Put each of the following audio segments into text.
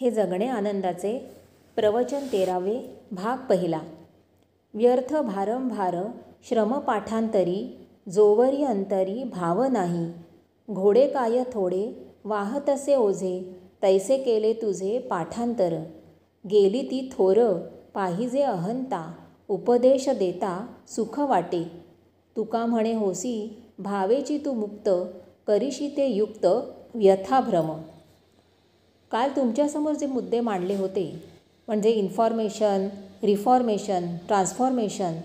हे जगणे आनंदाचे प्रवचन 13वे भाग पहिला. व्यर्थ भारंभार श्रम पाठांतरी जोवरी अंतरी भाव नाही. घोडे काय थोडे वाहतसे ओझे तैसे केले तुझे पाठांतर. गेली ती थोर पाहिजे अहंता उपदेश देता सुख वाटे. तुका म्हणे होसी भावेची तू मुक्त करीशी ते युक्त व्यथाभ्रम. काल तुमच्यासमोर जे मुद्दे मांडले होते म्हणजे इन्फॉर्मेशन, रिफॉर्मेशन, ट्रान्सफॉर्मेशन,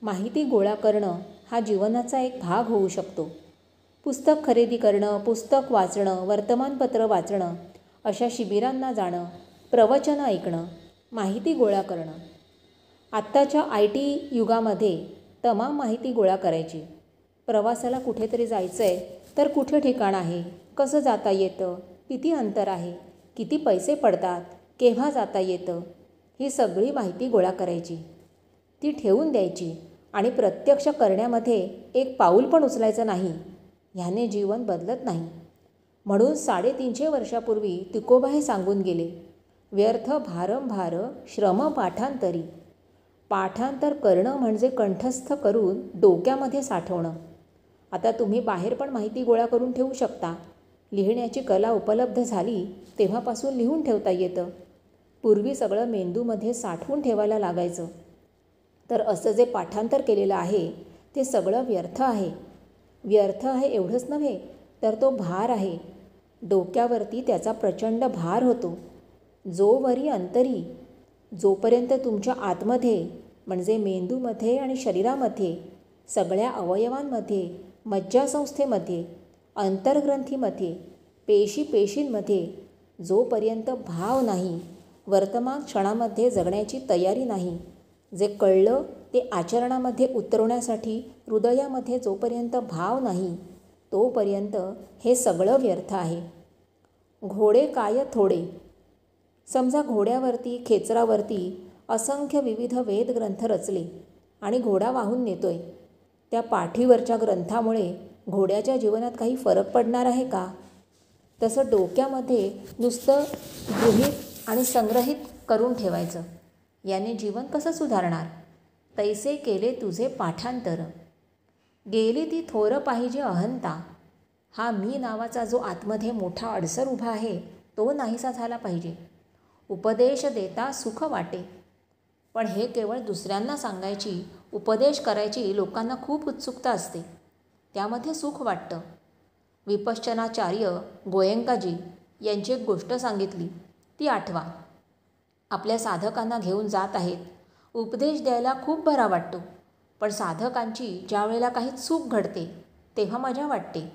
माहिती गोळा करणं हा जीवनाचा एक भाग होऊ शकतो. पुस्तक खरेदी करणं, पुस्तक वाचणं, वर्तमानपत्र वाचणं, अशा शिबिरांना जाणं, प्रवचनं ऐकणं, माहिती गोळा करणं. आत्ताच्या IT युगामध्ये तमाम माहिती गोळा करायची. प्रवासाला कुठेतरी जायचं आहे तर कुठे ठिकाण आहे, कसं जाता येतं, किती अंतर आहे, किती पैसे पडतात, केव्हा जाता येतं, ही सगळी माहिती गोळा करायची. ती ठेवून द्यायची आणि प्रत्यक्ष करण्यामध्ये एक पाऊल पण उचलायचं नाही. ह्याने जीवन बदलत नाही. म्हणून 350 वर्षापूर्वी तुकोबा हे सांगून गेले, व्यर्थ भारंभार श्रम पाठांतरी. पाठांतर करणं म्हणजे कंठस्थ करून डोक्यामध्ये साठवणं. आता तुम्ही बाहेर पण माहिती गोळा करून ठेवू शकता. लिहिण्याची कला उपलब्ध झाली तेव्हापासून लिहून ठेवता येतं. पूर्वी सगळं मेंदूमध्ये साठवून ठेवायला लागायचं. तर असं जे पाठांतर केलेलं आहे ते सगळं व्यर्थ आहे. व्यर्थ आहे एवढंच नव्हे तर तो भार आहे. डोक्यावरती त्याचा प्रचंड भार होतो. जोवरी अंतरी, जोपर्यंत तुमच्या आतमध्ये म्हणजे मेंदूमध्ये आणि शरीरामध्ये, सगळ्या अवयवांमध्ये, मज्जासंस्थेमध्ये, अंतर्ग्रंथीमध्ये, पेशींमध्ये जोपर्यंत भाव नाही, वर्तमान क्षणामध्ये जगण्याची तयारी नाही, जे कळलं ते आचरणामध्ये उतरवण्यासाठी हृदयामध्ये जोपर्यंत भाव नाही, तोपर्यंत हे सगळं व्यर्थ आहे. घोडे काय थोडे. समजा घोड्यावरती, खेचरावरती असंख्य विविध वेदग्रंथ रचले आणि घोडा वाहून नेतोय. त्या पाठीवरच्या ग्रंथामुळे घोड्याच्या जीवनात काही फरक पडणार आहे का? तसं डोक्यामध्ये नुसतं गृहीत आणि संग्रहित करून ठेवायचं. याने जीवन कसं सुधारणार? तैसे केले तुझे पाठांतर. गेली ती थोर पाहिजे अहंता. हा मी नावाचा जो आतमध्ये मोठा अडसर उभा आहे तो नाहीसा झाला पाहिजे. उपदेश देता सुख वाटे. पण हे केवळ दुसऱ्यांना सांगायची, उपदेश करायची लोकांना खूप उत्सुकता असते. त्यामध्ये सुख वाटतं. विपश्यनाचार्य गोयंकाजी यांची एक गोष्ट सांगितली, ती आठवा. आपल्या साधकांना घेऊन जात आहेत. उपदेश द्यायला खूप बरा वाटतो. पण साधकांची ज्या वेळेला काही चूक घडते तेव्हा मजा वाटते.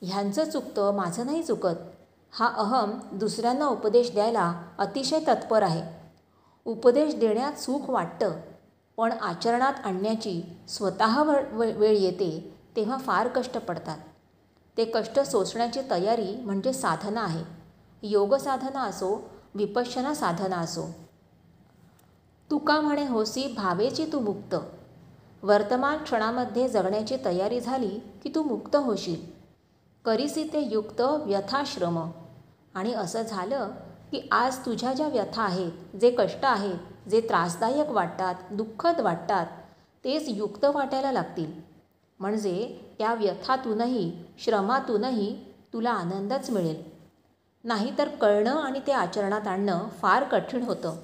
ह्यांचं चुकतं, माझं नाही चुकत. हा अहम दुसऱ्यांना उपदेश द्यायला अतिशय तत्पर आहे. उपदेश देण्यात सुख वाटतं, पण आचरणात आणण्याची स्वतः वेळ येते तेव्हा फार कष्ट पडतात. ते कष्ट सोसण्याची तयारी म्हणजे साधना आहे. योग साधना असो, विपश्यना साधना असो. तुका म्हणे होसी भावेची तू मुक्त. वर्तमान क्षणामध्ये जगण्याची तयारी झाली की तू मुक्त होशील. करीसी ते युक्त व्यथाश्रम. आणि असं झालं की आज तुझ्या ज्या व्यथा आहेत, जे कष्ट आहेत, जे त्रासदायक वाटतात, दुःखद वाटतात, तेच युक्त वाटायला लागतील. म्हणजे त्या व्यथातूनही, श्रमातूनही तुला आनंदच मिळेल. नाहीतर कळणं आणि ते आचरणात आणणं फार कठीण होतं.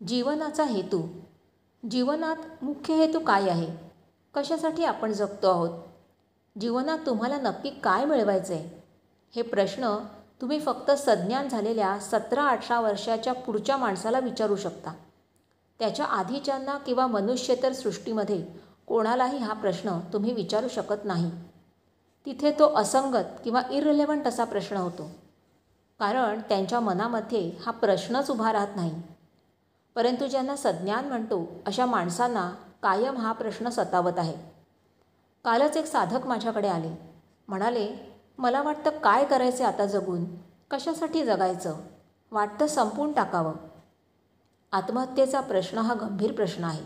जीवनाचा हेतू. जीवनात मुख्य हेतू काय आहे? कशासाठी आपण जगतो आहोत? जीवनात तुम्हाला नक्की काय मिळवायचं आहे? हे प्रश्न तुम्ही फक्त सज्ञान झालेल्या 17-18 वर्षाच्या पुढच्या माणसाला विचारू शकता. त्याच्या आधीच्यांना किंवा मनुष्यतर सृष्टीमध्ये कोणालाही हा प्रश्न तुम्ही विचारू शकत नाही. तिथे तो असंगत किंवा इररिलेव्हंट असा प्रश्न होतो. कारण त्यांच्या मनामध्ये हा प्रश्नच उभा राहत नाही. परंतु ज्यांना सज्ञान म्हणतो अशा माणसांना कायम हा प्रश्न सतावत आहे. कालच एक साधक माझ्याकडे आले. म्हणाले, मला वाटतं काय करायचे आता जगून? कशासाठी जगायचं? वाटतं संपून टाकावं. आत्महत्येचा प्रश्न हा गंभीर प्रश्न आहे.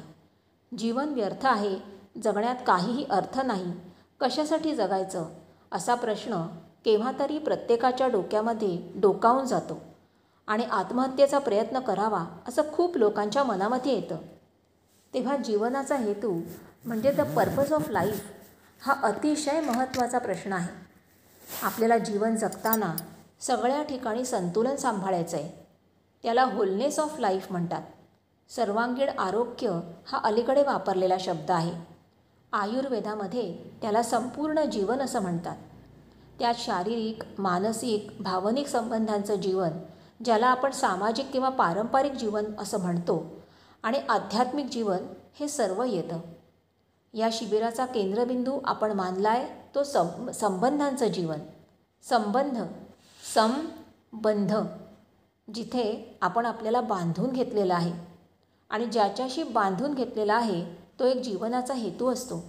जीवन व्यर्थ आहे, जगण्यात काहीही अर्थ नाही, कशासाठी जगायचं असा प्रश्न केव्हा तरी प्रत्येकाच्या डोक्यामध्ये डोकावून जातो आणि आत्महत्येचा प्रयत्न करावा असं खूप लोकांच्या मनामध्ये येतं. तेव्हा जीवनाचा हेतू म्हणजे द पर्पज ऑफ लाईफ हा अतिशय महत्त्वाचा प्रश्न आहे. आपल्याला जीवन जगताना सगळ्या ठिकाणी संतुलन सांभाळायचं आहे. त्याला होलनेस ऑफ लाईफ म्हणतात. सर्वांगीण आरोग्य हा अलीकडे वापरलेला शब्द आहे. आयुर्वेदामध्ये त्याला संपूर्ण जीवन असं म्हणतात. त्यात शारीरिक, मानसिक, भावनिक संबंधांचं जीवन, ज्याला आपण सामाजिक किंवा पारंपरिक जीवन असं म्हणतो, आणि आध्यात्मिक जीवन हे सर्व येतं. या शिबिराचा केंद्रबिंदू आपण मानलाय तो संबंधांचं जीवन. संबंध जिथे आपण आपल्याला बांधून घेतलेला आहे आणि ज्याच्याशी बांधून घेतलेला आहे तो एक जीवनाचा हेतू असतो.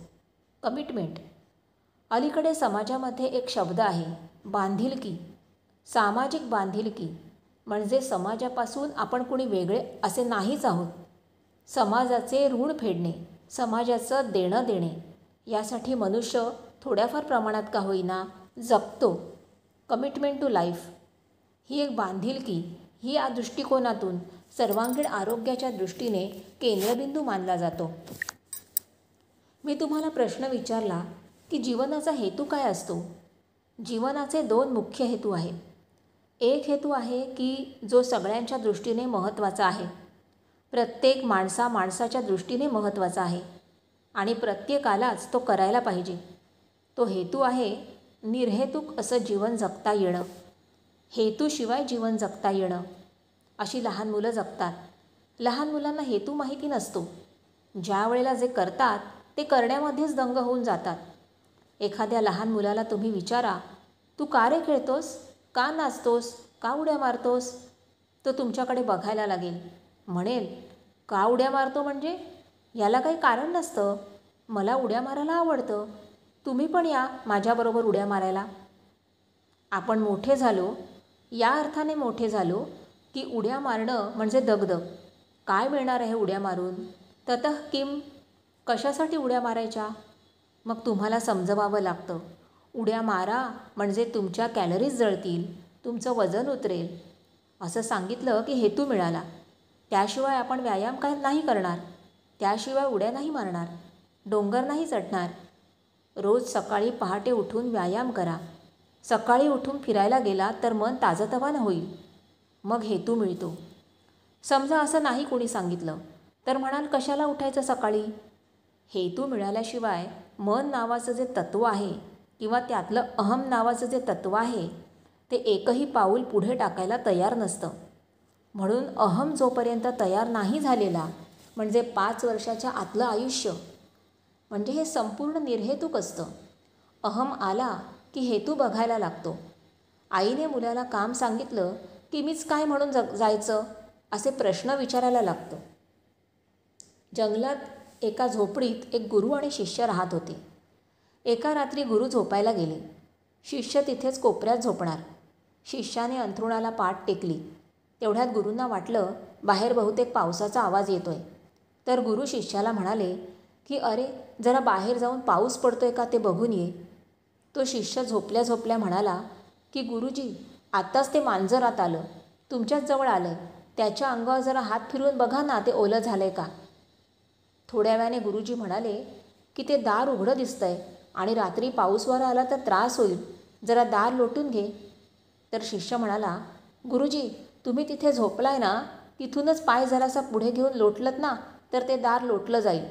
कमिटमेंट. अलीकडे समाजामध्ये एक शब्द आहे, बांधिलकी. सामाजिक बांधिलकी म्हणजे समाजापासून आपण कुणी वेगळे असे नाहीच आहोत. समाजाचे ऋण फेडणे, समाजाचं देणं देणे, यासाठी मनुष्य थोड्याफार प्रमाणात का होईना जगतो. कमिटमेंट टू लाईफ ही एक बांधिलकी, ही या दृष्टिकोनातून सर्वांगीण आरोग्याच्या दृष्टीने केंद्रबिंदू मानला जातो. मी तुम्हाला प्रश्न विचारला की जीवनाचा हेतू काय असतो. जीवनाचे 2 मुख्य हेतू आहेत. एक हेतू आहे की जो सगळ्यांच्या दृष्टीने महत्त्वाचा आहे. प्रत्येक माणसाच्या दृष्टीने महत्त्वाचा आहे आणि प्रत्येकालाच तो करायला पाहिजे. तो हेतू आहे निर्हेतुक असं जीवन जगता येणं. हेतूशिवाय जीवन जगता येणं. अशी लहान मुलं जगतात. लहान मुलांना हेतू माहिती नसतो. ज्या वेळेला जे करतात ते करण्यामध्येच दंग होऊन जातात. एखाद्या लहान मुलाला तुम्ही विचारा, तू का रे खेळतोस, का नाचतोस, का उड्या मारतोस, तो तुमच्याकडे बघायला लागेल. म्हणेल, का उड्या मारतो म्हणजे याला काही कारण नसतं, मला उड्या मारायला आवडतं, तुम्ही पण या माझ्याबरोबर उड्या मारायला. आपण मोठे झालो, या अर्थाने मोठे झालो की उड्या मारणं म्हणजे दगदग. काय मिळणार आहे उड्या मारून, ततः किम, कशासाठी उड्या मारायच्या. मग तुम्हाला समजवावं लागतं, उड्या मारा म्हणजे तुमच्या कॅलरीज जळतील, तुमचं वजन उतरेल. असं सांगितलं की हेतू मिळाला. त्याशिवाय आपण व्यायाम काय नाही करणार, त्याशिवाय उड्या नाही मारणार, डोंगर नाही चढणार. रोज सकाळी पहाटे उठून व्यायाम करा. सकाळी उठून फिरायला गेला तर मन ताजंतवानं होईल. मग हेतू मिळतो. समजा असं नाही कोणी सांगितलं तर म्हणाल, कशाला उठायचं सकाळी. हेतू मिळाल्याशिवाय मन नावाचं जे तत्त्व आहे किंवा त्यातलं अहम नावाचं जे तत्त्व आहे ते एकही पाऊल पुढे टाकायला तयार नसतं. म्हणून अहम जोपर्यंत तयार नाही झालेला, म्हणजे 5 वर्षाच्या आतलं आयुष्य म्हणजे हे संपूर्ण निर्हेतुक असतं. अहम आला की हेतू बघायला लागतो. आईने मुलाला काम सांगितलं की मीच काय म्हणून जायचं असे प्रश्न विचारायला लागतो. जंगलात एका झोपडीत एक गुरु आणि शिष्य राहत होते. एका रात्री गुरु झोपायला गेले. शिष्य तिथेच कोपऱ्यात झोपणार. शिष्याने अंथरुणाला पाठ टेकली. तेवढ्यात गुरूंना वाटलं बाहेर बहुतेक पावसाचा आवाज येतोय. तर गुरु शिष्याला म्हणाले की अरे, जरा बाहेर जाऊन पाऊस पडतोय का ते बघून ये. तो शिष्य झोपल्या झोपल्या म्हणाला की गुरुजी, आत्ताच ते मांजर आत आलं, तुमच्याच जवळ आलं, त्याच्या अंगावर जरा हात फिरवून बघा ना, ते ओलं झालंय का. थोड्या वेळाने गुरुजी म्हणाले की ते दार उघडं दिसतंय आणि रात्री पाऊस वारा आला तर त्रास होईल, जरा दार लोटून घे. तर शिष्य म्हणाला, गुरुजी, तुम्ही तिथे झोपलाय ना, तिथूनच पाय जरासा पुढे घेऊन लोटलत ना तर ते दार लोटलं जाईल.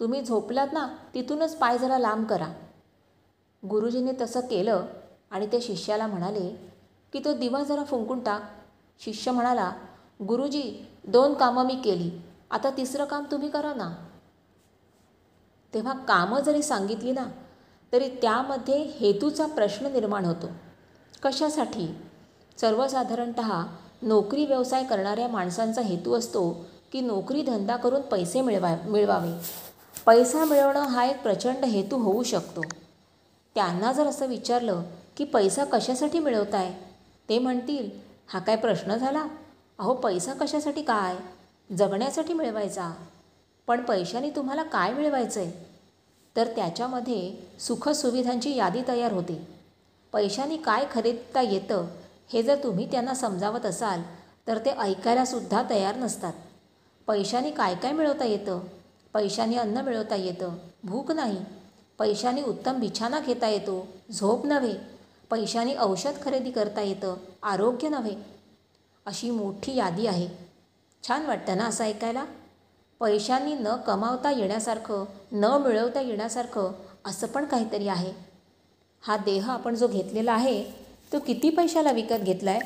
तुम्ही झोपलात ना, तिथूनच पाय जरा लांब करा. गुरुजींनी तसं केलं आणि ते शिष्याला म्हणाले की तो दिवा जरा फुंकून टाक. शिष्य म्हणाला, गुरुजी, 2 कामं मी केली, आता 3रं काम तुम्ही करा ना. तेव्हा कामं जरी सांगितली ना तरी त्यामध्ये हेतूचा प्रश्न निर्माण होतो. कशासाठी. सर्वसाधारणत नोकरी व्यवसाय करणाऱ्या माणसांचा हेतू असतो की नोकरी धंदा करून पैसे मिळवावे. पैसा मिळवणं हा एक प्रचंड हेतू होऊ शकतो. त्यांना जर असं विचारलं की पैसा कशासाठी मिळवताय, ते म्हणतील, हा काय प्रश्न झाला. अहो, पैसा कशासाठी काय, जगण्यासाठी मिळवायचा. पण पैशाने तुम्हाला काय मिळवायचं आहे. तर त्याच्यामध्ये सुखसुविधांची यादी तयार होते. पैशाने काय खरेदता येतं हे जर तुम्ही त्यांना समजावत असाल तर ते ऐकायलासुद्धा तयार नसतात. पैशाने काय काय मिळवता येतं? पैशाने अन्न मिळवता येतं, भूक नाही. पैशाने उत्तम बिछाना घेता येतो, झोप नव्हे. पैशाने औषध खरेदी करता येतं, आरोग्य नव्हे. अशी मोठी यादी आहे. छान वाटतं ना असं ऐकायला? पैशांनी न कमावता येण्यासारखं, न मिळवता येण्यासारखं असं पण काहीतरी आहे. हा देह आपण जो घेतलेला आहे तो किती पैशाला विकत घेतला आहे?